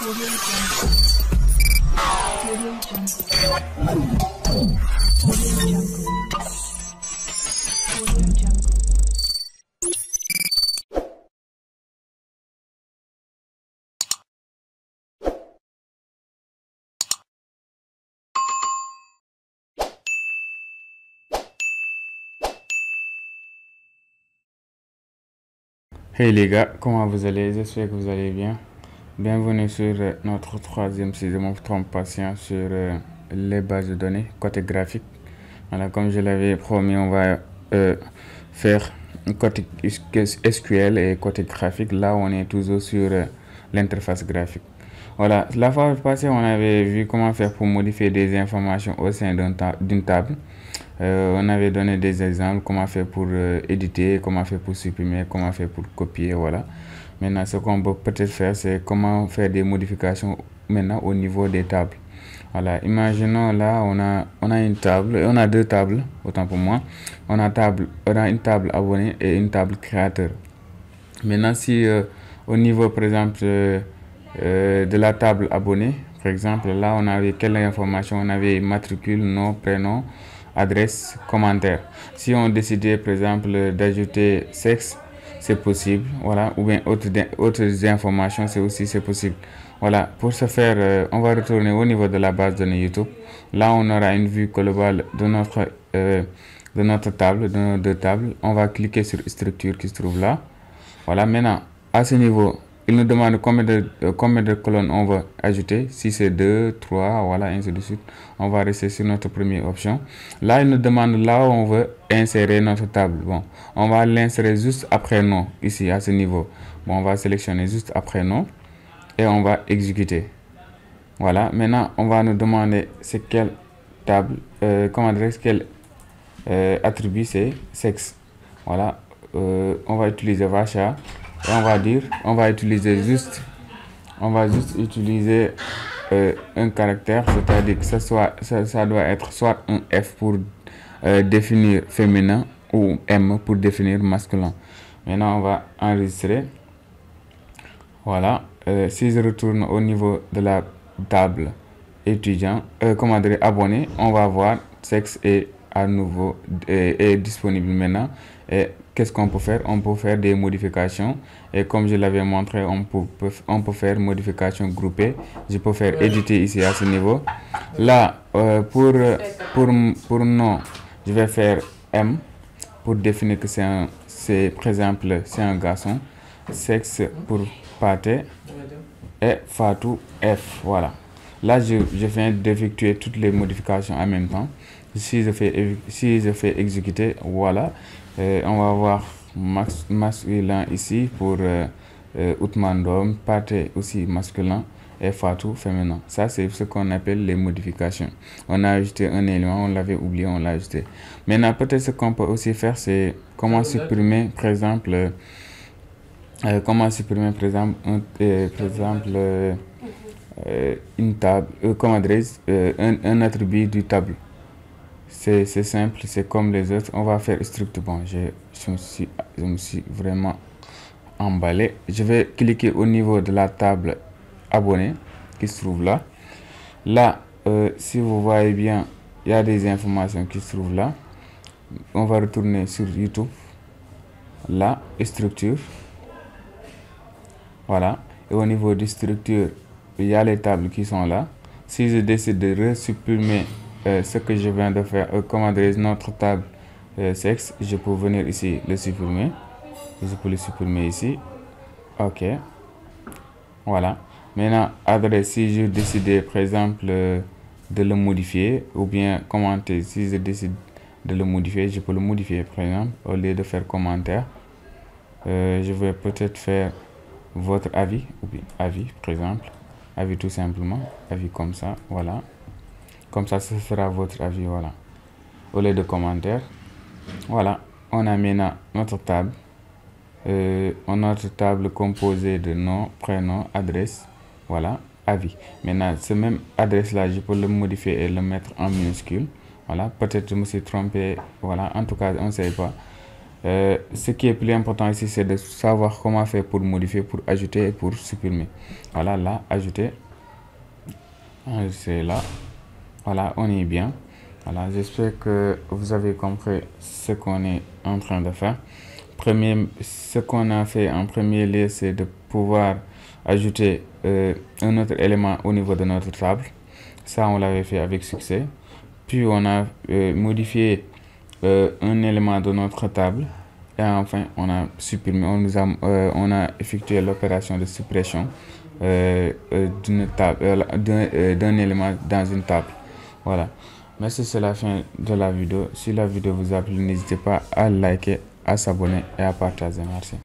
Audio Jungle. Audio Jungle. Audio Jungle. Audio Jungle. Hey les gars, comment vous allez? J'espère que vous allez bien. Bienvenue sur notre troisième saison de mon trompe patient sur les bases de données côté graphique. Voilà, comme je l'avais promis, on va faire côté SQL et côté graphique. Là, on est toujours sur l'interface graphique. Voilà, la fois passée, on avait vu comment faire pour modifier des informations au sein d'une table. On avait donné des exemples, comment faire pour éditer, comment faire pour supprimer, comment faire pour copier, voilà. Maintenant, ce qu'on peut peut-être faire, c'est comment faire des modifications maintenant au niveau des tables. Voilà, imaginons là, on a une table, on a deux tables, autant pour moi. On a une table abonné et une table créateur. Maintenant, si au niveau, par exemple, de la table abonné, par exemple, là, on avait quelle information? On avait matricule, nom, prénom, adresse, commentaire. Si on décidait, par exemple, d'ajouter sexe, c'est possible, voilà, ou bien autres informations, c'est possible. Voilà, pour ce faire, on va retourner au niveau de la base de données YouTube. Là, on aura une vue globale de notre table, de nos deux tables. On va cliquer sur structure qui se trouve là. Voilà, maintenant, à ce niveau, il nous demande combien de colonnes on va ajouter. Si c'est 2, 3, voilà, ainsi de suite. On va rester sur notre première option. Là, il nous demande là où on veut insérer notre table. Bon, on va l'insérer juste après nom, ici, à ce niveau. Bon, on va sélectionner juste après nom et on va exécuter. Voilà, maintenant, on va nous demander c'est quelle table, quel attribut c'est sexe. Voilà, on va utiliser varchar. Et on va juste utiliser un caractère, c'est-à-dire que ça doit être soit un F pour définir féminin ou M pour définir masculin. Maintenant, on va enregistrer. Voilà, si je retourne au niveau de la table étudiant, abonné, on va voir sexe est à nouveau est disponible maintenant. Et qu'est-ce qu'on peut faire? On peut faire des modifications et comme je l'avais montré, on peut faire modification groupée. Je peux faire éditer ici à ce niveau. Là, pour nom, je vais faire M pour définir que c'est par exemple c'est un garçon. Sexe pour Pathé et Fatou F. Voilà. Là, je viens d'effectuer toutes les modifications en même temps. Si je fais exécuter, voilà. On va voir masculin ici pour Outman d'homme, Pathé aussi masculin et Fatou féminin. Ça, c'est ce qu'on appelle les modifications. On a ajouté un élément, on l'avait oublié, on l'a ajouté. Maintenant, peut-être ce qu'on peut aussi faire, c'est comment supprimer, par exemple, une table, un attribut du table. C'est simple, c'est comme les autres. On va faire structure. Bon, je me suis vraiment emballé. Je vais cliquer au niveau de la table abonné qui se trouve là. Là, si vous voyez bien, il y a des informations qui se trouvent là. On va retourner sur YouTube. Là, structure. Voilà. Et au niveau de structure, il y a les tables qui sont là. Si je décide de resupprimer ce que je viens de faire, notre table sexe, je peux venir ici le supprimer. Je peux le supprimer ici. OK. Voilà. Maintenant, adresse, si je décide par exemple de le modifier ou bien commenter, si je décide de le modifier, je peux le modifier par exemple au lieu de faire commentaire. Je vais peut-être faire votre avis ou bien avis par exemple, avis tout simplement, avis comme ça, voilà, comme ça ce sera votre avis, voilà, au lieu de commentaire. Voilà, on a maintenant notre table, composée de nom, prénom, adresse, voilà, avis. Maintenant ce même adresse là, je peux le modifier et le mettre en minuscule. Voilà, peut-être je me suis trompé, voilà, en tout cas on ne sait pas. Ce qui est plus important ici, c'est de savoir comment faire pour modifier, pour ajouter et pour supprimer. Voilà, là, ajouter. C'est là. Voilà, on est bien. Voilà, j'espère que vous avez compris ce qu'on est en train de faire. Ce qu'on a fait en premier lieu, c'est de pouvoir ajouter un autre élément au niveau de notre table. Ça, on l'avait fait avec succès. Puis, on a modifié un élément de notre table. Et enfin, on a supprimé, on a effectué l'opération de suppression d'un élément dans une table. Voilà. Merci, c'est la fin de la vidéo. Si la vidéo vous a plu, n'hésitez pas à liker, à s'abonner et à partager. Merci.